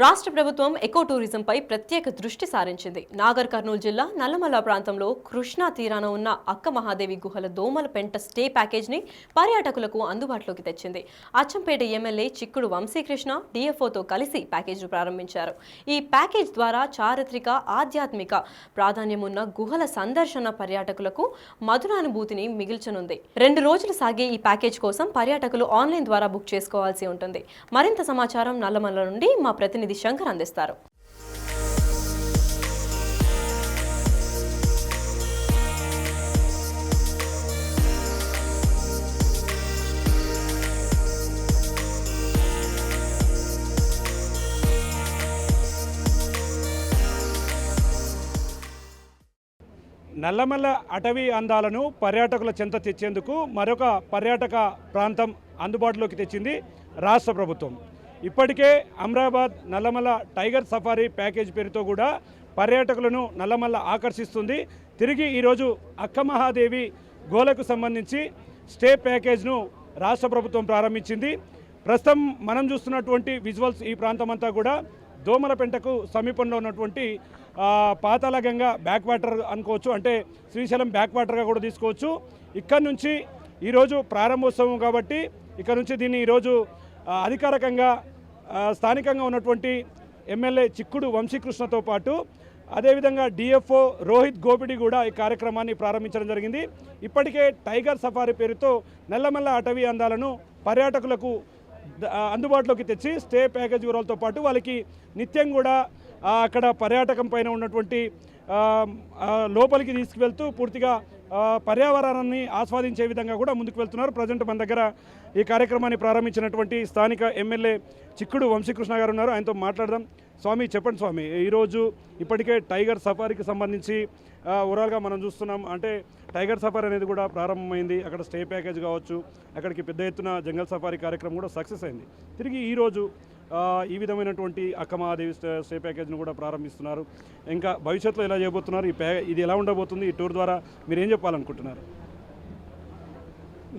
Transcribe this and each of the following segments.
రాష్ట్ర ప్రభుత్వం ఎకో టూరిజంపై ప్రత్యేక దృష్టి సారించింది. నాగర్ కర్నూలు జిల్లా నల్లమల్ల ప్రాంతంలో కృష్ణా తీరాన ఉన్న అక్క మహాదేవి గుహల దోమల పెంట స్టే ప్యాకేజ్ని పర్యాటకులకు అందుబాటులోకి తెచ్చింది. అచ్చంపేట ఎమ్మెల్యే చిక్కుడు వంశీకృష్ణ డిఎఫ్ఓతో కలిసి ప్యాకేజ్ను ప్రారంభించారు. ఈ ప్యాకేజ్ ద్వారా చారిత్రక, ఆధ్యాత్మిక ప్రాధాన్యమున్న గుహల సందర్శన పర్యాటకులకు మధురానుభూతిని మిగిల్చనుంది. 2 రోజులు సాగే ఈ ప్యాకేజ్ కోసం పర్యాటకులు ఆన్లైన్ ద్వారా బుక్ చేసుకోవాల్సి ఉంటుంది. మరింత సమాచారం నల్లమల్ల నుండి మా ప్రతినిధి శంకర్ అందిస్తారు. నల్లమల్ల అటవీ అందాలను పర్యాటకుల చెంత తెచ్చేందుకు మరొక పర్యాటక ప్రాంతం అందుబాటులోకి తెచ్చింది రాష్ట్ర ప్రభుత్వం. ఇప్పటికే Amrabad Nallamala tiger safari package పేరుతో కూడా పర్యాటకులను నల్లమల్ల ఆకర్షిస్తుంది. తిరిగి ఈరోజు అక్క మహాదేవి గోలకు సంబంధించి స్టే ప్యాకేజ్ను రాష్ట్ర ప్రభుత్వం ప్రారంభించింది. ప్రస్తుతం మనం చూస్తున్నటువంటి విజువల్స్ ఈ ప్రాంతం అంతా కూడా దోమలపెంటకు సమీపంలో ఉన్నటువంటి పాతాళగంగా బ్యాక్ వాటర్ అనుకోవచ్చు, అంటే శ్రీశైలం బ్యాక్ వాటర్గా కూడా తీసుకోవచ్చు. ఇక్కడ నుంచి ఈరోజు ప్రారంభోత్సవం కాబట్టి ఇక్కడ నుంచి దీన్ని ఈరోజు అధికారికంగా స్థానికంగా ఉన్నటువంటి ఎమ్మెల్యే చిక్కుడు వంశీకృష్ణతో పాటు అదేవిధంగా డిఎఫ్ఓ రోహిత్ గోపిడి కూడా ఈ కార్యక్రమాన్ని ప్రారంభించడం జరిగింది. ఇప్పటికే టైగర్ సఫారీ పేరుతో నల్లమల్ల అటవీ అందాలను పర్యాటకులకు అందుబాటులోకి తెచ్చి స్టే ప్యాకేజ్ వివరాలతో పాటు వాళ్ళకి నిత్యం కూడా అక్కడ పర్యాటకం పైన ఉన్నటువంటి లోపలికి తీసుకువెళ్తూ పూర్తిగా పర్యావరణాన్ని ఆస్వాదించే విధంగా కూడా ముందుకు వెళ్తున్నారు. ప్రజెంట్ మన దగ్గర ఈ కార్యక్రమాన్ని ప్రారంభించినటువంటి స్థానిక ఎమ్మెల్యే చిక్కుడు వంశీకృష్ణ గారు ఉన్నారు. ఆయనతో మాట్లాడదాం. స్వామి, చెప్పండి స్వామి, ఈరోజు ఇప్పటికే టైగర్ సఫారీకి సంబంధించి ఓవరాల్గా మనం చూస్తున్నాం. అంటే టైగర్ సఫారీ అనేది కూడా ప్రారంభమైంది. అక్కడ స్టే ప్యాకేజ్ కావచ్చు, అక్కడికి పెద్ద ఎత్తున జంగల్ సఫారీ కార్యక్రమం కూడా సక్సెస్ అయింది. తిరిగి ఈరోజు ఈ విధమైనటువంటి అక్క మహాదేవి స్టే ప్యాకేజ్ను కూడా ప్రారంభిస్తున్నారు. ఇంకా భవిష్యత్తులో ఎలా చేయబోతున్నారు, ఇది ఎలా ఉండబోతుంది, ఈ టూర్ ద్వారా మీరు ఏం చెప్పాలనుకుంటున్నారు?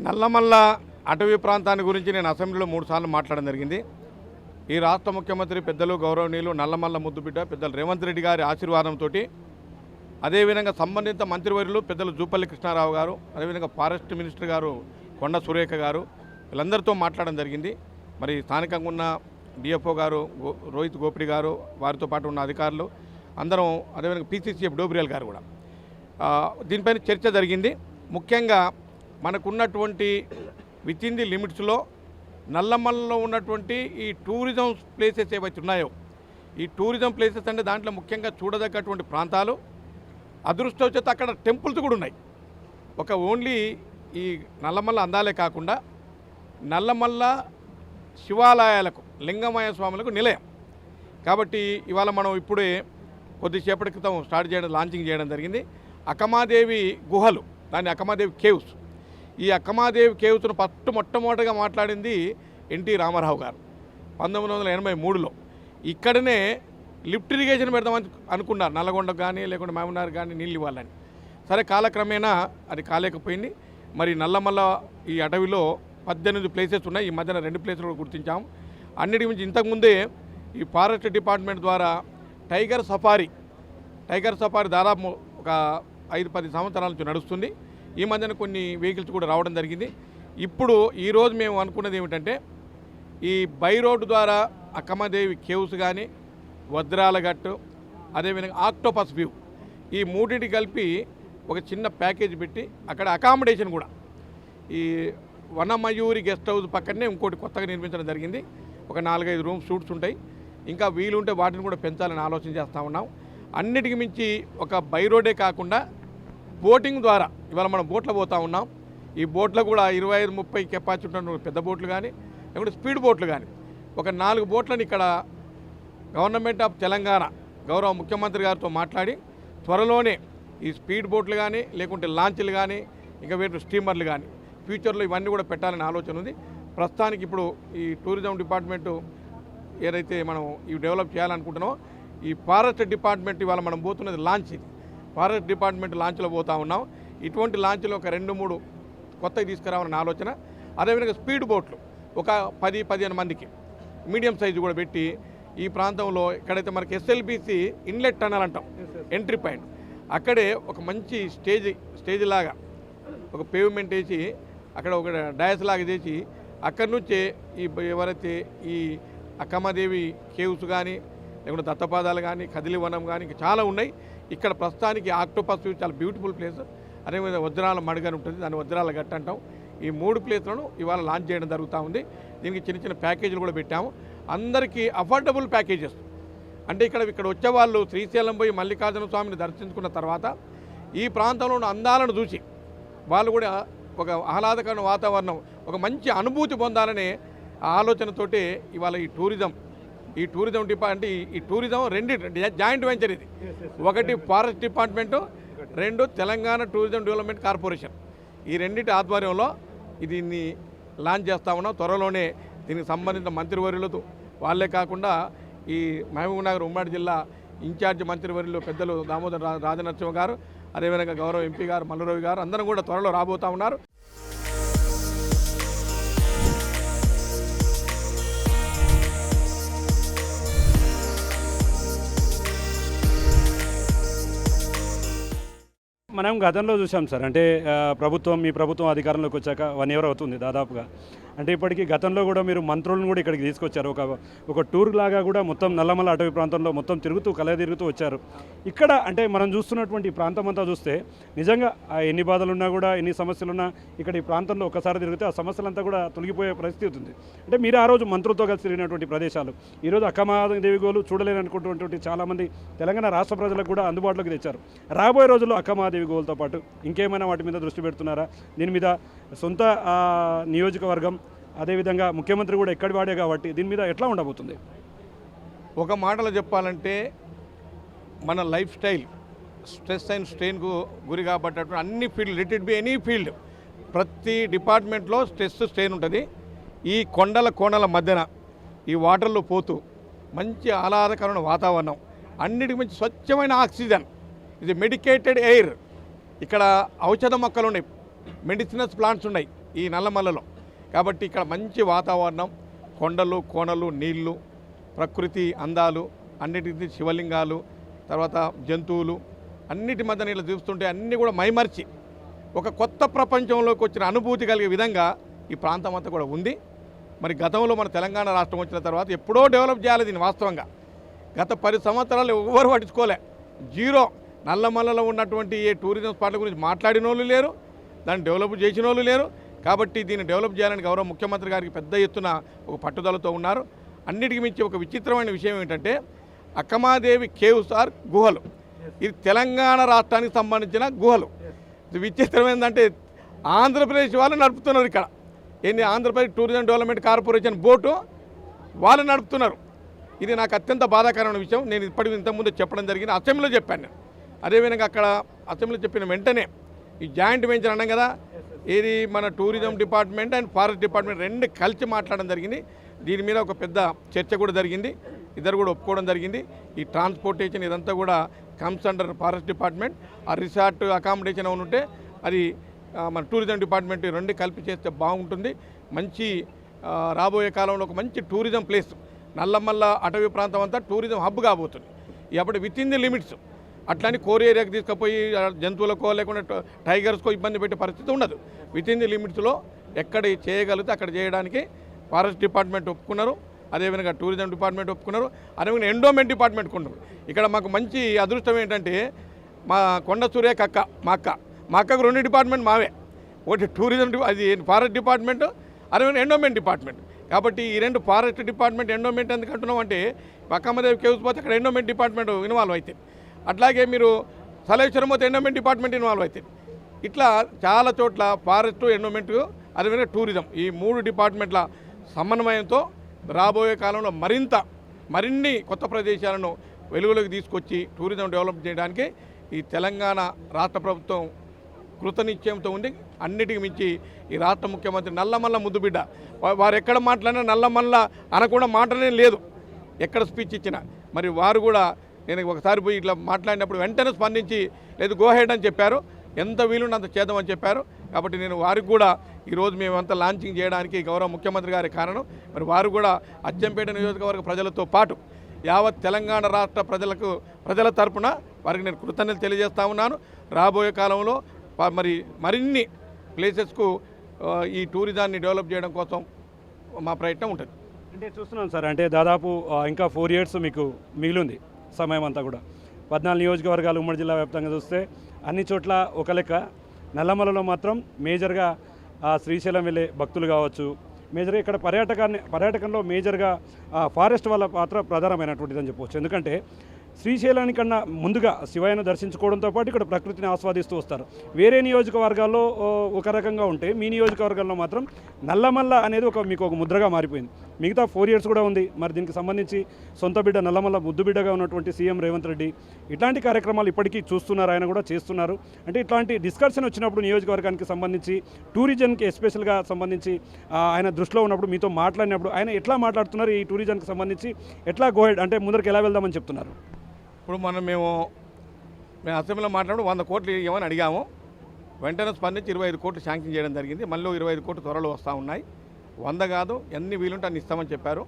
నల్లమల్ల అటవీ ప్రాంతాన్ని గురించి నేను అసెంబ్లీలో 3 సార్లు మాట్లాడడం జరిగింది. ఈ రాష్ట్ర ముఖ్యమంత్రి పెద్దలు గౌరవనీయులు నల్లమల్ల ముద్దుబిడ్డ పెద్దలు రేవంత్ రెడ్డి గారి ఆశీర్వాదంతో, అదేవిధంగా సంబంధిత మంత్రివర్యులు పెద్దలు జూపల్లి కృష్ణారావు గారు, అదేవిధంగా ఫారెస్ట్ మినిస్టర్ గారు కొండ సురేఖ గారు, వీళ్ళందరితో మాట్లాడడం జరిగింది. మరి స్థానికంగా ఉన్న డిఎఫ్ఓ గారు రోహిత్ గోపిడి గారు, వారితో పాటు ఉన్న అధికారులు అందరం, అదేవిధంగా పీసీసీఎఫ్ డోబ్రియల్ గారు కూడా దీనిపైన చర్చ జరిగింది. ముఖ్యంగా మనకున్నటువంటి విత్ ఇన్ ది లిమిట్స్లో నల్లమల్లలో ఉన్నటువంటి ఈ టూరిజం ప్లేసెస్ ఏవైతే ఉన్నాయో, ఈ టూరిజం ప్లేసెస్ అంటే దాంట్లో ముఖ్యంగా చూడదగ్గటువంటి ప్రాంతాలు, అదృష్టవశాత్తు అక్కడ టెంపుల్స్ కూడా ఉన్నాయి. ఒక ఓన్లీ ఈ నల్లమల్ల అందాలే కాకుండా నల్లమల్ల శివాలయాలకు, లింగమయ స్వాములకు నిలయం కాబట్టి ఇవాళ మనం ఇప్పుడే కొద్దిసేపటి క్రితం లాంచింగ్ చేయడం జరిగింది. అక్కమాదేవి గుహలు, దాన్ని అక్కమాదేవి కేవ్స్. ఈ అక్కమాదేవి కేవ్స్ను మొట్టమొదటిగా మాట్లాడింది ఎన్టీ రామారావు గారు 1983లో. ఇక్కడనే లిఫ్ట్ ఇరిగేషన్ పెడదామని అనుకున్నారు, నల్లగొండకు కానీ లేకుంటే మహబూబ్నగర్ కానీ నీళ్ళు ఇవ్వాలని. సరే, కాలక్రమేణా అది కాలేకపోయింది. మరి నల్లమల్ల ఈ అటవీలో 18 ప్లేసెస్ ఉన్నాయి. ఈ మధ్యన 2 ప్లేసులు గుర్తించాము. అన్నిటి మించి ఇంతకుముందే ఈ ఫారెస్ట్ డిపార్ట్మెంట్ ద్వారా టైగర్ సఫారీ దాదాపు ఒక 5-10 సంవత్సరాల నుంచి నడుస్తుంది. ఈ మధ్యన కొన్ని వెహికల్స్ కూడా రావడం జరిగింది. ఇప్పుడు ఈరోజు మేము అనుకున్నది ఏమిటంటే, ఈ బై రోడ్డు ద్వారా అక్కమదేవి కేవ్స్ కానీ, వజ్రాలగట్టు, అదేవిధంగా ఆక్టోపస్ వ్యూ, ఈ మూడింటి కలిపి ఒక చిన్న ప్యాకేజ్ పెట్టి అక్కడ అకామిడేషన్ కూడా ఈ వనమయూరి గెస్ట్ హౌస్ పక్కనే ఇంకోటి కొత్తగా నిర్మించడం జరిగింది. ఒక 4-5 రూమ్ సూట్స్ ఉంటాయి. ఇంకా వీలుంటే వాటిని కూడా పెంచాలని ఆలోచన చేస్తూ ఉన్నాం. అన్నిటికి మించి ఒక బై రోడ్డే కాకుండా బోటింగ్ ద్వారా ఇవాళ మనం బోట్లో పోతూ ఉన్నాం. ఈ బోట్లో కూడా 25-30 కెపాసిటీ ఉన్న పెద్ద బోట్లు కానీ, లేకుంటే స్పీడ్ బోట్లు కానీ, ఒక 4 బోట్లను ఇక్కడ గవర్నమెంట్ ఆఫ్ తెలంగాణ గౌరవ ముఖ్యమంత్రి గారితో మాట్లాడి త్వరలోనే ఈ స్పీడ్ బోట్లు కానీ, లేకుంటే లాంచ్లు కానీ, ఇంకా వేరే స్టీమర్లు కానీ ఫ్యూచర్లో ఇవన్నీ కూడా పెట్టాలని ఆలోచన ఉంది. ప్రస్తుతానికి ఇప్పుడు ఈ టూరిజం డిపార్ట్మెంటు ఏదైతే మనం ఇవి డెవలప్ చేయాలనుకుంటున్నామో, ఈ ఫారెస్ట్ డిపార్ట్మెంట్ ఇవాళ మనం పోతున్నది లాంచ్. ఇది ఫారెస్ట్ డిపార్ట్మెంట్ లాంచ్లో పోతూ ఉన్నాం. ఇటువంటి లాంచ్లో ఒక 2-3 కొత్తగా తీసుకురావాలని ఆలోచన. అదేవిధంగా స్పీడ్ బోట్లు ఒక 10-15 మందికి మీడియం సైజు కూడా పెట్టి ఈ ప్రాంతంలో ఎక్కడైతే మనకి ఎస్ఎల్బిసి ఇన్లెట్ టనల్ అంటాం, ఎంట్రీ పాయింట్, అక్కడే ఒక మంచి స్టేజ్ లాగా ఒక పేవ్మెంట్ వేసి అక్కడ ఒక డయాస్ లాగా చేసి అక్కడి నుంచే ఎవరైతే ఈ అక్కమ్మదేవి కేవ్స్ కానీ లేకుంటే దత్తపాదాలు కానీ కదిలివనం కానీ ఇంకా చాలా ఉన్నాయి. ఇక్కడ ప్రస్తుతానికి ఆక్టోపస్ చాలా బ్యూటిఫుల్ ప్లేస్, అదేవిధంగా వజ్రాల మడుగని ఉంటుంది, దాన్ని వజ్రాల గట్ట అంటాం. ఈ 3 ప్లేస్లను ఇవాళ లాంచ్ చేయడం జరుగుతూ ఉంది. దీనికి చిన్న చిన్న ప్యాకేజీలు కూడా పెట్టాము, అందరికీ అఫోర్డబుల్ ప్యాకేజెస్. అంటే ఇక్కడ వచ్చేవాళ్ళు శ్రీశైలం పోయి మల్లికార్జున స్వామిని దర్శించుకున్న తర్వాత ఈ ప్రాంతంలో ఉన్న అందాలను చూసి వాళ్ళు కూడా ఒక ఆహ్లాదకరమైన వాతావరణం, ఒక మంచి అనుభూతి పొందాలనే ఆలోచనతోటి ఇవాళ ఈ టూరిజం ఈ టూరిజం 2 జాయింట్ వెంచర్ ఇది. ఒకటి forest department, 2 Telangana tourism development corporation. ఈ రెండింటి ఆధ్వర్యంలో దీన్ని లాంచ్ చేస్తూ ఉన్నాం. త్వరలోనే దీనికి సంబంధించిన మంత్రివర్యులతో వాళ్ళే కాకుండా ఈ మహబూబ్నగర్ ఉమ్మడి జిల్లా ఇన్ఛార్జ్ మంత్రివర్యులు పెద్దలు దామోదర్ రాజనరసింహ గారు, అదేవిధంగా గౌరవ ఎంపీ గారు మల్లురవి గారు అందరం కూడా త్వరలో రాబోతూ ఉన్నారు. మనం గతంలో చూసాం సార్, అంటే మీ ప్రభుత్వం అధికారంలోకి వచ్చాక 1 year అవుతుంది దాదాపుగా. అంటే ఇప్పటికీ గతంలో కూడా మీరు మంత్రులను కూడా ఇక్కడికి తీసుకొచ్చారు, ఒక టూర్ లాగా కూడా మొత్తం నల్లమల్ల అటవీ ప్రాంతంలో మొత్తం తిరుగుతూ వచ్చారు. ఇక్కడ అంటే మనం చూస్తున్నటువంటి ప్రాంతం అంతా చూస్తే నిజంగా ఎన్ని బాధలున్నా కూడా ఎన్ని సమస్యలున్నా ఇక్కడ ఈ ప్రాంతంలో ఒకసారి తిరిగితే ఆ సమస్యలంతా కూడా తొలగిపోయే పరిస్థితి ఉంది. అంటే మీరు ఆ రోజు మంత్రులతో కలిసి తిరిగినటువంటి ప్రదేశాలు ఈరోజు అక్కమహాదేవి గోలు చూడలేననుకుంటున్నటువంటి చాలామంది తెలంగాణ రాష్ట్ర ప్రజలకు కూడా అందుబాటులోకి తెచ్చారు. రాబోయే రోజుల్లో అక్కమహాదేవి గోల్తో పాటు ఇంకేమైనా వాటి మీద దృష్టి పెడుతున్నారా? దీని మీద సొంత నియోజకవర్గం అదేవిధంగా ముఖ్యమంత్రి కూడా ఎక్కడి వాడే కాబట్టి దీని మీద ఎట్లా ఉండబోతుంది? ఒక మాటలో చెప్పాలంటే మన లైఫ్ స్టైల్ స్ట్రెస్ అండ్ స్ట్రెయిన్కు గురి కాబట్టేటువంటి అన్ని field, let it be any field, ప్రతి డిపార్ట్మెంట్లో స్ట్రెస్ స్ట్రెయిన్ ఉంటుంది. ఈ కోణల మధ్యన ఈ వాటర్లో పోతూ మంచి ఆహ్లాదకరమైన వాతావరణం, అన్నిటికి మంచి స్వచ్ఛమైన ఆక్సిజన్, ఇది మెడికేటెడ్ ఎయిర్. ఇక్కడ ఔషధ మొక్కలు ఉన్నాయి, మెడిసినస్ ప్లాంట్స్ ఉన్నాయి ఈ నల్లమల్లలో. కాబట్టి ఇక్కడ మంచి వాతావరణం, కొండలు కోణలు నీళ్లు, ప్రకృతి అందాలు, అన్నిటి శివలింగాలు, తర్వాత జంతువులు, అన్నిటి మధ్య నీళ్ళు చూస్తుంటే అన్నీ కూడా మైమర్చి ఒక కొత్త ప్రపంచంలోకి వచ్చిన అనుభూతి కలిగే విధంగా ఈ ప్రాంతం అంతా కూడా ఉంది. మరి గతంలో మన తెలంగాణ రాష్ట్రం వచ్చిన తర్వాత ఎప్పుడో డెవలప్ చేయాలి దీన్ని. వాస్తవంగా గత 10 సంవత్సరాలు ఎవరు పట్టించుకోలే, జీరో. నల్లమల్లలో ఉన్నటువంటి ఏ టూరిజం స్పాట్ల గురించి మాట్లాడిన వాళ్ళు లేరు, దాన్ని డెవలప్ చేసిన వాళ్ళు లేరు. కాబట్టి దీన్ని డెవలప్ చేయాలని గౌరవ ముఖ్యమంత్రి గారికి పెద్ద ఎత్తున ఒక పట్టుదలతో ఉన్నారు. అన్నిటికీ మించి ఒక విచిత్రమైన విషయం ఏంటంటే అక్కమాదేవి కేవ్స్ ఆర్ గుహలు, ఇది తెలంగాణ రాష్ట్రానికి సంబంధించిన గుహలు. ఇది విచిత్రమైనదంటే ఆంధ్రప్రదేశ్ వాళ్ళు నడుపుతున్నారు ఇక్కడ. Andhra Pradesh tourism development corporation boat వాళ్ళు నడుపుతున్నారు. ఇది నాకు అత్యంత బాధాకరమైన విషయం. నేను ఇంతకుముందు చెప్పడం జరిగింది, అసెంబ్లీలో చెప్పాను నేను. అదేవిధంగా అక్కడ అసెంబ్లీలో చెప్పిన వెంటనే ఈ జాయింట్ వెంచర్ అన్నాం కదా, ఇది మన tourism department and forest department 2 కలిసి మాట్లాడడం జరిగింది. దీని మీద ఒక పెద్ద చర్చ కూడా జరిగింది, ఇద్దరు కూడా ఒప్పుకోవడం జరిగింది. ఈ ట్రాన్స్పోర్టేషన్ ఇదంతా కూడా కమ్స్ అండర్ ఫారెస్ట్ డిపార్ట్మెంట్. ఆ రిసార్ట్ అకామిడేషన్ అవును ఉంటే అది మన టూరిజం డిపార్ట్మెంట్ 2 కలిపి చేస్తే బాగుంటుంది. మంచి రాబోయే కాలంలో ఒక మంచి టూరిజం ప్లేస్ నల్లమల్ల అటవీ ప్రాంతం అంతా టూరిజం హబ్ కాబోతుంది. అప్పుడు విత్ ఇన్ ది లిమిట్స్, అట్లాని కోర్ ఏరియాకి తీసుకుపోయి జంతువులకో లేకుంటే టైగర్స్కో ఇబ్బంది పెట్టే పరిస్థితి ఉండదు. విత్ ఇన్ ది లిమిట్స్లో ఎక్కడ చేయగలిగితే అక్కడ చేయడానికి ఫారెస్ట్ డిపార్ట్మెంట్ ఒప్పుకున్నారు, అదేవిధంగా టూరిజం డిపార్ట్మెంట్ ఒప్పుకున్నారు, అదేవిధంగా ఎండోమెంట్ డిపార్ట్మెంట్ కొన్నారు. ఇక్కడ మాకు మంచి అదృష్టం ఏంటంటే మా కొండ సూర్య మా అక్కకు 2 డిపార్ట్మెంట్ మావే, ఒకటి టూరిజం అది ఫారెస్ట్ డిపార్ట్మెంట్, అదేవిధంగా ఎండోమెంట్ డిపార్ట్మెంట్. కాబట్టి ఈ 2 ఫారెస్ట్ డిపార్ట్మెంట్ ఎండోమెంట్ ఎందుకు అంటున్నాం అంటే అక్కమ్మదేవి కేవ్స్ పోతే అక్కడ ఎండోమెంట్ డిపార్ట్మెంట్ ఇన్వాల్వ్ అయితే, అట్లాగే మీరు సలేశ్వరం పోతే ఎండోమెంట్ డిపార్ట్మెంట్ ఇన్వాల్వ్ అయితే, ఇట్లా చాలా చోట్ల ఫారెస్ట్ ఎండోమెంట్ అదేవిధంగా టూరిజం ఈ 3 డిపార్ట్మెంట్ల సమన్వయంతో రాబోయే కాలంలో మరిన్ని కొత్త ప్రదేశాలను వెలుగులోకి తీసుకొచ్చి టూరిజం డెవలప్ చేయడానికి ఈ తెలంగాణ రాష్ట్ర ప్రభుత్వం కృతనిశ్చయంతో ఉంది. అన్నిటికీ మించి ఈ రాష్ట్ర ముఖ్యమంత్రి నల్లమల్ల ముద్దుబిడ్డ, వారు ఎక్కడ మాట్లాడినా నల్లమల్ల అనకుండా మాట్లాడనే లేదు, ఎక్కడ స్పీచ్ ఇచ్చినా. మరి వారు కూడా నేను ఒకసారి పోయి ఇట్లా మాట్లాడినప్పుడు వెంటనే స్పందించి లేదు గో హెడ్ అని చెప్పారు, ఎంత వీలుంటే అంత చేద్దామని చెప్పారు. కాబట్టి నేను వారికి కూడా ఈరోజు మేమంతా లాంచింగ్ చేయడానికి గౌరవ ముఖ్యమంత్రి గారి కారణం. మరి వారు కూడా అచ్చంపేట నియోజకవర్గ ప్రజలతో పాటు యావత్ తెలంగాణ రాష్ట్ర ప్రజల తరపున వారికి నేను కృతజ్ఞతలు తెలియజేస్తా ఉన్నాను. రాబోయే కాలంలో మరిన్ని ప్లేసెస్కు ఈ టూరిజాన్ని డెవలప్ చేయడం కోసం మా ప్రయత్నం ఉంటుంది. అంటే చూస్తున్నాం సార్, అంటే దాదాపు ఇంకా 4 years మీకు మిగిలింది సమయం అంతా కూడా. 14 నియోజకవర్గాలు ఉమ్మడి జిల్లా వ్యాప్తంగా చూస్తే అన్ని చోట్ల ఒక లెక్క, నల్లమలలో మాత్రం మేజర్గా శ్రీశైలం వెళ్ళే భక్తులు కావచ్చు, మేజర్గా ఇక్కడ పర్యాటకంలో మేజర్గా ఫారెస్ట్ వాళ్ళ పాత్ర ప్రధానమైనటువంటిదని చెప్పవచ్చు. ఎందుకంటే శ్రీశైలానికన్నా ముందుగా శివయ్యను దర్శించుకోవడంతో పాటు ఇక్కడ ప్రకృతిని ఆస్వాదిస్తూ వస్తారు. వేరే నియోజకవర్గాల్లో ఒక రకంగా ఉంటే మీ నియోజకవర్గంలో మాత్రం నల్లమల్ల అనేది మీకు ఒక ముద్రగా మారిపోయింది. మిగతా 4 years కూడా ఉంది. మరి దీనికి సంబంధించి సొంత బిడ్డ నల్లమల్ల ముద్దు బిడ్డగా ఉన్నటువంటి సీఎం రేవంత్ రెడ్డి ఇట్లాంటి కార్యక్రమాలు ఇప్పటికీ చూస్తున్నారు, ఆయన కూడా చేస్తున్నారు. అంటే ఇట్లాంటి డిస్కషన్ వచ్చినప్పుడు నియోజకవర్గానికి సంబంధించి టూరిజంకి ఎస్పెషల్గా సంబంధించి ఆయన దృష్టిలో ఉన్నప్పుడు మీతో మాట్లాడినప్పుడు ఆయన ఎట్లా మాట్లాడుతున్నారు, ఈ టూరిజంకి సంబంధించి ఎట్లా గోహెడ్ అంటే ముందరికి ఎలా వెళ్దామని చెప్తున్నారు? ఇప్పుడు మేము అసెంబ్లీలో మాట్లాడు 100 కోట్లు ఇవ్వమని అడిగాము. వెంటనే స్పందించి 25 కోట్లు శాంక్షన్ చేయడం జరిగింది. మళ్ళీ 25 కోట్లు త్వరలో వస్తూ ఉన్నాయి. 100 కాదు, ఎన్ని వీలుంటే అన్ని ఇస్తామని చెప్పారు.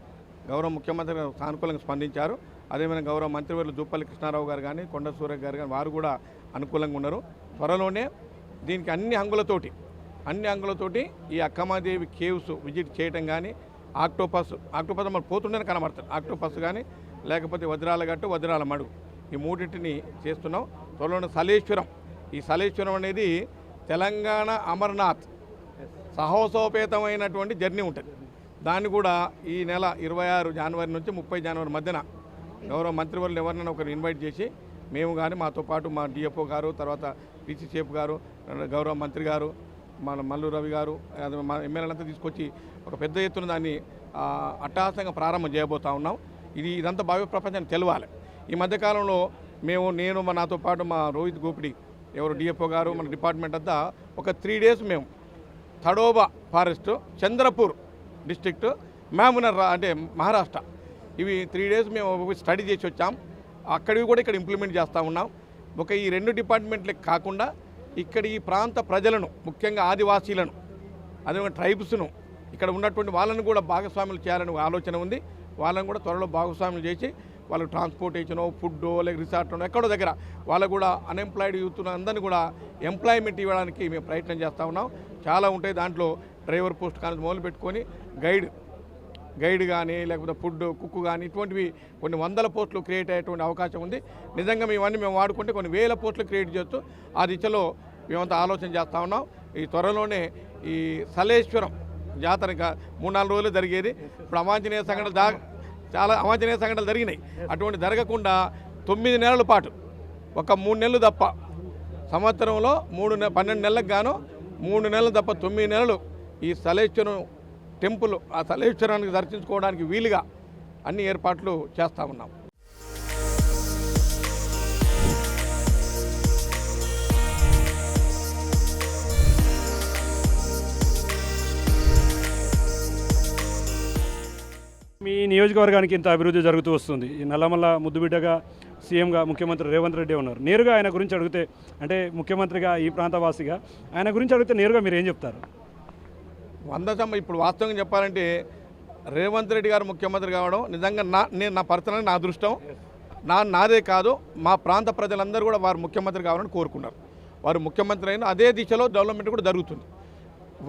గౌరవ ముఖ్యమంత్రి గారు సానుకూలంగా స్పందించారు. అదేవిధంగా గౌరవ మంత్రివర్యులు జూపల్లి కృష్ణారావు గారు కానీ, కొండ సూర్య గారు కానీ వారు కూడా అనుకూలంగా ఉన్నారు. త్వరలోనే దీనికి అన్ని అంగులతోటి ఈ అక్కమాదేవి కేవ్స్ విజిట్ చేయటం కానీ, ఆక్టోపస్ మనం పోతుండేనే కనబడుతుంది. ఆక్టోపస్ కానీ లేకపోతే వజ్రాల గట్టు, వజ్రాల మడుగు, ఈ మూడింటిని చేస్తున్నాం. త్వరలో సలేశ్వరం, ఈ సలేశ్వరం అనేది తెలంగాణ అమర్నాథ్ సాహసోపేతమైనటువంటి జర్నీ ఉంటుంది. దాన్ని కూడా ఈ నెల 26 జనవరి నుంచి 30 జనవరి మధ్యన గౌరవ మంత్రివర్యులు ఎవరినైనా ఒకరు ఇన్వైట్ చేసి మేము కానీ మాతో పాటు మా డిఎఫ్ఓ గారు, తర్వాత పిసి చీఫ్ గారు, గౌరవ మంత్రి గారు, మన మల్లు రవి గారు, మా ఎమ్మెల్యేలంతా తీసుకొచ్చి ఒక పెద్ద ఎత్తున దాన్ని అట్టహాసంగా ప్రారంభం చేయబోతా ఉన్నాం. ఇదంతా భావి ప్రపంచానికి తెలవాలి. ఈ మధ్యకాలంలో నేను నాతో పాటు మా రోహిత్ గోపిడి ఎవరు డిఎఫ్ఓ గారు, మన డిపార్ట్మెంట్ అంతా ఒక 3 days మేము తడోబా ఫారెస్ట్, చంద్రపూర్ డిస్ట్రిక్ట్, మహబూబ్నగర్ అంటే మహారాష్ట్ర, ఇవి 3 days మేము స్టడీ చేసి వచ్చాం. అక్కడివి కూడా ఇక్కడ ఇంప్లిమెంట్ చేస్తూ ఉన్నాం. ఈ 2 డిపార్ట్మెంట్లకు కాకుండా ఇక్కడ ఈ ప్రాంత ప్రజలను, ముఖ్యంగా ఆదివాసీలను, అదేవిధంగా ట్రైబ్స్ను, ఇక్కడ ఉన్నటువంటి వాళ్ళని కూడా భాగస్వాములు చేయాలని ఆలోచన ఉంది. వాళ్ళని కూడా త్వరలో భాగస్వాములు చేసి వాళ్ళకి ట్రాన్స్పోర్టేషనో, ఫుడ్డో, లేక రిసార్ట్నో ఎక్కడో దగ్గర వాళ్ళకు కూడా అన్ఎంప్లాయిడ్ యూత్ అందరినీ కూడా ఎంప్లాయ్మెంట్ ఇవ్వడానికి మేము ప్రయత్నం చేస్తూ ఉన్నాం. చాలా ఉంటాయి. దాంట్లో డ్రైవర్ పోస్ట్ కానీ మొదలు పెట్టుకొని గైడ్ కానీ, లేకపోతే ఫుడ్ కుక్ కానీ, ఇటువంటివి కొన్ని 100 పోస్టులు క్రియేట్ అయ్యేటువంటి అవకాశం ఉంది. నిజంగా మేము వాడుకుంటే కొన్ని 1000 పోస్టులు క్రియేట్ చేయొచ్చు. ఆ దిశలో మేమంతా ఆలోచన చేస్తూ ఉన్నాం. ఈ త్వరలోనే ఈ సలేశ్వరం జాతర ఇంకా 3-4 రోజులు జరిగేది. ఇప్పుడు చాలా అవాంఛనీయ సంఘటనలు జరిగినాయి. అటువంటి జరగకుండా 9 నెలల పాటు, ఒక 3 నెలలు తప్ప, సంవత్సరంలో 12 నెలలకు గాను 3 నెలలు తప్ప 9 నెలలు ఈ సలేశ్వరం టెంపుల్, ఆ సలేశ్వరానికి దర్శించుకోవడానికి వీలుగా అన్ని ఏర్పాట్లు చేస్తూ ఉన్నాం. మీ నియోజకవర్గానికి ఇంత అభివృద్ధి జరుగుతూ వస్తుంది. ఈ నల్లమల్ల ముద్దుబిడ్డగా సీఎంగా ముఖ్యమంత్రి రేవంత్ రెడ్డి ఉన్నారు. నేరుగా ఆయన గురించి అడిగితే, అంటే ముఖ్యమంత్రిగా ఈ ప్రాంతవాసిగా ఆయన గురించి అడిగితే నేరుగా మీరు ఏం చెప్తారు? ఇప్పుడు వాస్తవంగా చెప్పాలంటే రేవంత్ రెడ్డి గారు ముఖ్యమంత్రి కావడం నిజంగా నా పర్సనల్ నా అదృష్టం. నాదే కాదు, మా ప్రాంత ప్రజలందరూ కూడా వారు ముఖ్యమంత్రి కావాలని కోరుకున్నారు. వారు ముఖ్యమంత్రి అయిన అదే దిశలో డెవలప్మెంట్ కూడా జరుగుతుంది.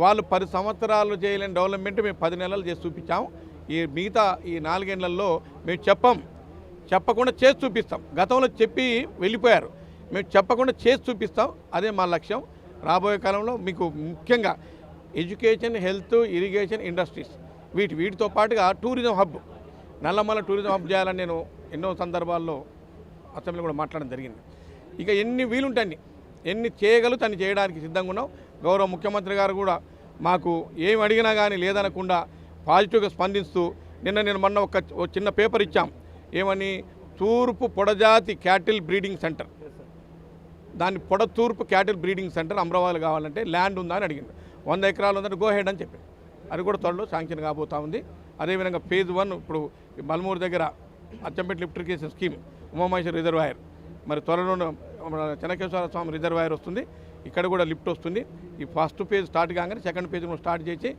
వాళ్ళు 10 సంవత్సరాలు చేయలేని డెవలప్మెంట్ మేము 10 నెలలు చేసి చూపించాము. మిగతా ఈ 4 ఏళ్లలో మేము చెప్పకుండా చేసి చూపిస్తాం. గతంలో చెప్పి వెళ్ళిపోయారు, మేము చెప్పకుండా చేసి చూపిస్తాం. అదే మా లక్ష్యం. రాబోయే కాలంలో మీకు ముఖ్యంగా ఎడ్యుకేషన్, హెల్త్, ఇరిగేషన్, ఇండస్ట్రీస్ వీటితో పాటుగా tourism hub, Nallamala tourism hub చేయాలని నేను ఎన్నో సందర్భాల్లో అసెంబ్లీలో కూడా మాట్లాడడం జరిగింది. ఇక ఎన్ని వీలుంటాయి, ఎన్ని చేయగలుగుతా అన్ని చేయడానికి సిద్ధంగా ఉన్నాం. గౌరవ ముఖ్యమంత్రి గారు కూడా మాకు ఏం అడిగినా కానీ లేదనకుండా పాజిటివ్గా స్పందిస్తూ నేను మొన్న ఒక చిన్న పేపర్ ఇచ్చాం. ఏమని? తూర్పు పొడజాతి క్యాటిల్ బ్రీడింగ్ సెంటర్, దాన్ని తూర్పు క్యాటిల్ బ్రీడింగ్ సెంటర్ అమరావతి కావాలంటే ల్యాండ్ ఉందా అని అడిగింది. 100 ఎకరాలు ఉందని గో హెడ్ అని చెప్పారు. అది కూడా త్వరలో శాంక్షన్ కాబోతా ఉంది. అదేవిధంగా phase 1 ఇప్పుడు మల్మూరు దగ్గర Achampet lift irrigation scheme, Umamaheshwara reservoir, మరి త్వరలో చెన్నకేశ్వర స్వామి రిజర్వాయర్ వస్తుంది. ఇక్కడ కూడా లిఫ్ట్ వస్తుంది. ఈ ఫస్ట్ ఫేజ్ స్టార్ట్ కాగానే సెకండ్ ఫేజ్ కూడా స్టార్ట్ చేసి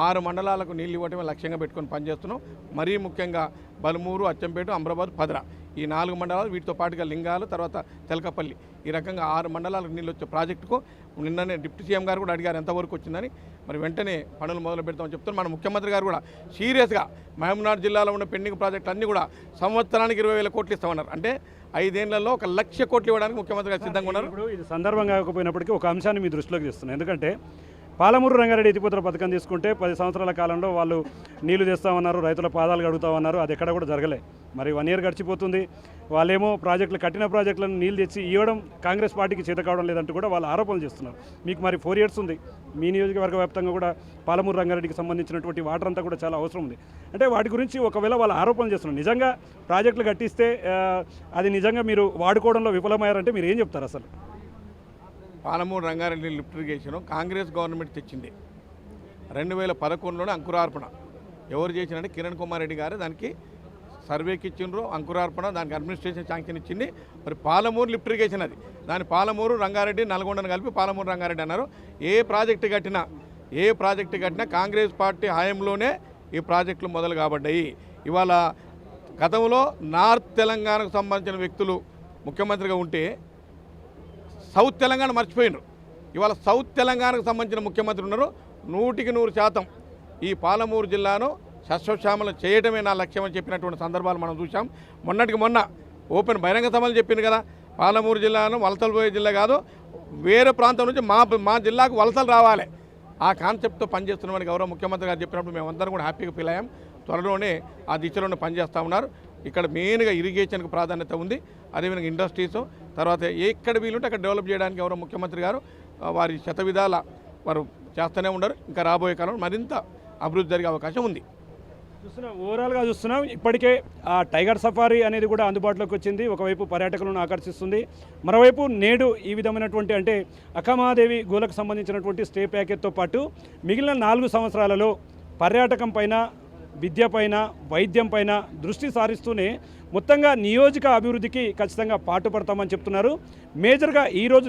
6 మండలాలకు నీళ్ళు ఇవ్వటమే లక్ష్యంగా పెట్టుకొని పనిచేస్తున్నాం. మరీ ముఖ్యంగా బలమూరు, అచ్చంపేట, అమ్రాబాద్, పదర ఈ 4 మండలాలు, వీటితో పాటుగా లింగాలు, తర్వాత తెలకపల్లి, ఈ రకంగా 6 మండలాలకు నీళ్ళు వచ్చే ప్రాజెక్టుకు నిన్ననే డిప్యూటీ సీఎం గారు కూడా అడిగారు ఎంతవరకు వచ్చిందని. మరి వెంటనే పనులు మొదలు పెడతామని చెప్తున్నారు. మన ముఖ్యమంత్రి గారు కూడా సీరియస్గా మహబూబ్నగర్ జిల్లాలో ఉన్న పెండింగ్ ప్రాజెక్టులు అన్నీ కూడా సంవత్సరానికి 20,000 కోట్లు ఇస్తామన్నారు. అంటే 5 ఏళ్లలో 1,00,000 కోట్లు ఇవ్వడానికి ముఖ్యమంత్రి గారు సిద్ధంగా ఉన్నారు. ఇప్పుడు ఇది సందర్భం కాకపోయినప్పటికీ ఒక అంశాన్ని మీ దృష్టిలోకి తెస్తున్నాను. ఎందుకంటే పాలమూరు రంగారెడ్డి ఎత్తిపోతల పథకం తీసుకుంటే 10 సంవత్సరాల కాలంలో వాళ్ళు నీళ్లు తెస్తామన్నారు, రైతుల పాదాలు కడుగుతామన్నారు. అది ఎక్కడ కూడా జరగలే. మరి 1 ఇయర్ గడిచిపోతుంది. వాళ్ళేమో ప్రాజెక్టులు, కట్టిన ప్రాజెక్టులను నీళ్ళు తెచ్చి ఇవ్వడం కాంగ్రెస్ పార్టీకి చేత కావడం లేదంటూ కూడా వాళ్ళు ఆరోపణలు చేస్తున్నారు. మీకు మరి 4 ఇయర్స్ ఉంది. మీ నియోజకవర్గ వ్యాప్తంగా కూడా పాలమూరు రంగారెడ్డికి సంబంధించినటువంటి వాటర్ అంతా కూడా చాలా అవసరం ఉంది. అంటే వాటి గురించి ఒకవేళ వాళ్ళు ఆరోపణలు చేస్తున్నారు, నిజంగా ప్రాజెక్టులు కట్టిస్తే అది నిజంగా మీరు వాడుకోవడంలో విఫలమయ్యారంటే మీరు ఏం చెప్తారు? అసలు Palamuru Rangareddy lift irrigation Congress government తెచ్చింది. 2011లోనే అంకురార్పణ ఎవరు చేసినంటే కిరణ్ కుమార్ రెడ్డి గారు దానికి సర్వేకి ఇచ్చిండ్రు, అంకురార్పణ, దానికి అడ్మినిస్ట్రేషన్ శాంక్షన్ ఇచ్చింది. మరి పాలమూరు లిఫ్ట్ ఇరిగేషన్ అది. దాని పాలమూరు రంగారెడ్డి, నల్గొండను కలిపి పాలమూరు రంగారెడ్డి అన్నారు. ఏ ప్రాజెక్టు కట్టినా కాంగ్రెస్ పార్టీ హయాంలోనే ఈ ప్రాజెక్టులు మొదలు కాబడ్డాయి. ఇవాళ గతంలో నార్త్ తెలంగాణకు సంబంధించిన వ్యక్తులు ముఖ్యమంత్రిగా ఉంటే సౌత్ తెలంగాణ మర్చిపోయినారు. ఇవాళ సౌత్ తెలంగాణకు సంబంధించిన ముఖ్యమంత్రి ఉన్నారు. 100% ఈ పాలమూరు జిల్లాను సస్యశ్యామలం చేయడమే నా లక్ష్యం అని చెప్పినటువంటి సందర్భాలు మనం చూసాం. మొన్న ఓపెన్ బహిరంగ సభలు చెప్పింది కదా, పాలమూరు జిల్లాను వలసలు పోయే జిల్లా కాదు, వేరే ప్రాంతం నుంచి మా జిల్లాకు వలసలు రావాలి. ఆ కాన్సెప్ట్తో పనిచేస్తున్నామని గౌరవ ముఖ్యమంత్రి గారు చెప్పినప్పుడు మేమందరం కూడా హ్యాపీగా ఫీల్ అయ్యాం. త్వరలోనే ఆ దిశలోనే పనిచేస్తూ ఉన్నారు. ఇక్కడ మెయిన్గా ఇరిగేషన్కి ప్రాధాన్యత ఉంది. అదేవిధంగా ఇండస్ట్రీస్, తర్వాత ఎక్కడ వీలుంటే అక్కడ డెవలప్ చేయడానికి గౌరవ ముఖ్యమంత్రి గారు వారి శతవిధాల వారు చేస్తూనే ఉన్నారు. ఇంకా రాబోయే కాలంలో మరింత అభివృద్ధి జరిగే అవకాశం ఉంది. ఓవరాల్గా చూస్తున్నాం, ఇప్పటికే ఆ టైగర్ సఫారీ అనేది కూడా అందుబాటులోకి వచ్చింది. ఒకవైపు పర్యాటకులను ఆకర్షిస్తుంది, మరోవైపు నేడు ఈ విధమైనటువంటి అంటే అక్కమహాదేవి గోలకు సంబంధించినటువంటి స్టే ప్యాకేజ్తో పాటు మిగిలిన 4 సంవత్సరాలలో పర్యాటకం పైన, విద్య పైన, వైద్యం పైన దృష్టి సారిస్తూనే మొత్తంగా నియోజక అభివృద్ధికి ఖచ్చితంగా పాటుపడతామని చెప్తున్నారు. మేజర్గా ఈరోజు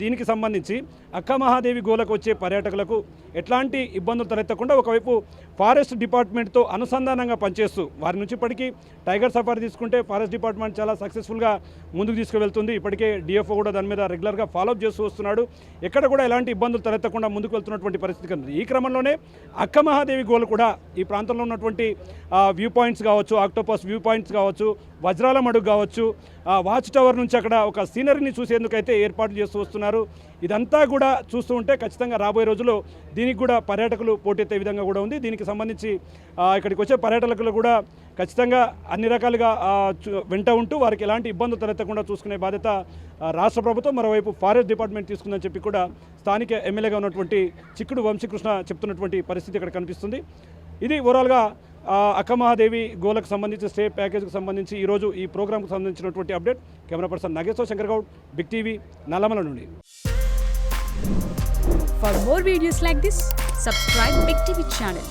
దీనికి సంబంధించి అక్కమహాదేవి గోలకు వచ్చే పర్యాటకులకు ఎట్లాంటి ఇబ్బందులు తలెత్తకుండా ఒకవైపు ఫారెస్ట్ డిపార్ట్మెంట్తో అనుసంధానంగా పనిచేస్తూ వారి నుంచి ఇప్పటికీ టైగర్ సఫారీ తీసుకుంటే ఫారెస్ట్ డిపార్ట్మెంట్ చాలా సక్సెస్ఫుల్గా ముందుకు తీసుకువెళ్తుంది. ఇప్పటికే డిఎఫ్ఓ కూడా దాని మీద రెగ్యులర్గా ఫాలోఅప్ చేస్తూ వస్తున్నాడు. ఎక్కడ కూడా ఎలాంటి ఇబ్బందులు తలెత్తకుండా ముందుకు వెళ్తున్నటువంటి పరిస్థితి కనిపిస్తుంది. ఈ క్రమంలోనే అక్కమహాదేవి గోలు కూడా ఈ ప్రాంతంలో ఉన్నటువంటి వ్యూ పాయింట్స్ కావచ్చు, ఆక్టోపస్ వ్యూ పాయింట్స్ కావచ్చు, వజ్రాల మడుగు కావచ్చు, వాచ్ టవర్ నుంచి అక్కడ ఒక సీనరీని చూసేందుకైతే ఏర్పాట్లు చేస్తూ వస్తున్నారు. ఇదంతా కూడా చూస్తూ ఉంటే ఖచ్చితంగా రాబోయే రోజుల్లో దీనికి కూడా పర్యాటకులు పోటెత్తే విధంగా కూడా ఉంది. దీనికి సంబంధించి ఇక్కడికి వచ్చే పర్యాటకులు కూడా ఖచ్చితంగా అన్ని రకాలుగా వెంట ఉంటూ వారికి ఎలాంటి ఇబ్బందులు తలెత్తకుండా చూసుకునే బాధ్యత రాష్ట్ర ప్రభుత్వం, మరోవైపు ఫారెస్ట్ డిపార్ట్మెంట్ తీసుకుందని చెప్పి కూడా స్థానిక ఎమ్మెల్యేగా ఉన్నటువంటి చిక్కుడు వంశీకృష్ణ చెప్తున్నటువంటి పరిస్థితి ఇక్కడ కనిపిస్తుంది. ఇది ఓవరాల్గా అక్కమహాదేవి గోలకు సంబంధించి స్టే ప్యాకేజ్కి సంబంధించి ఈరోజు ఈ ప్రోగ్రామ్కి సంబంధించినటువంటి update. Camera person Nageswara Shankar Goud, big TV, Nallamala నుండి. For more videos like this, subscribe Big TV channel.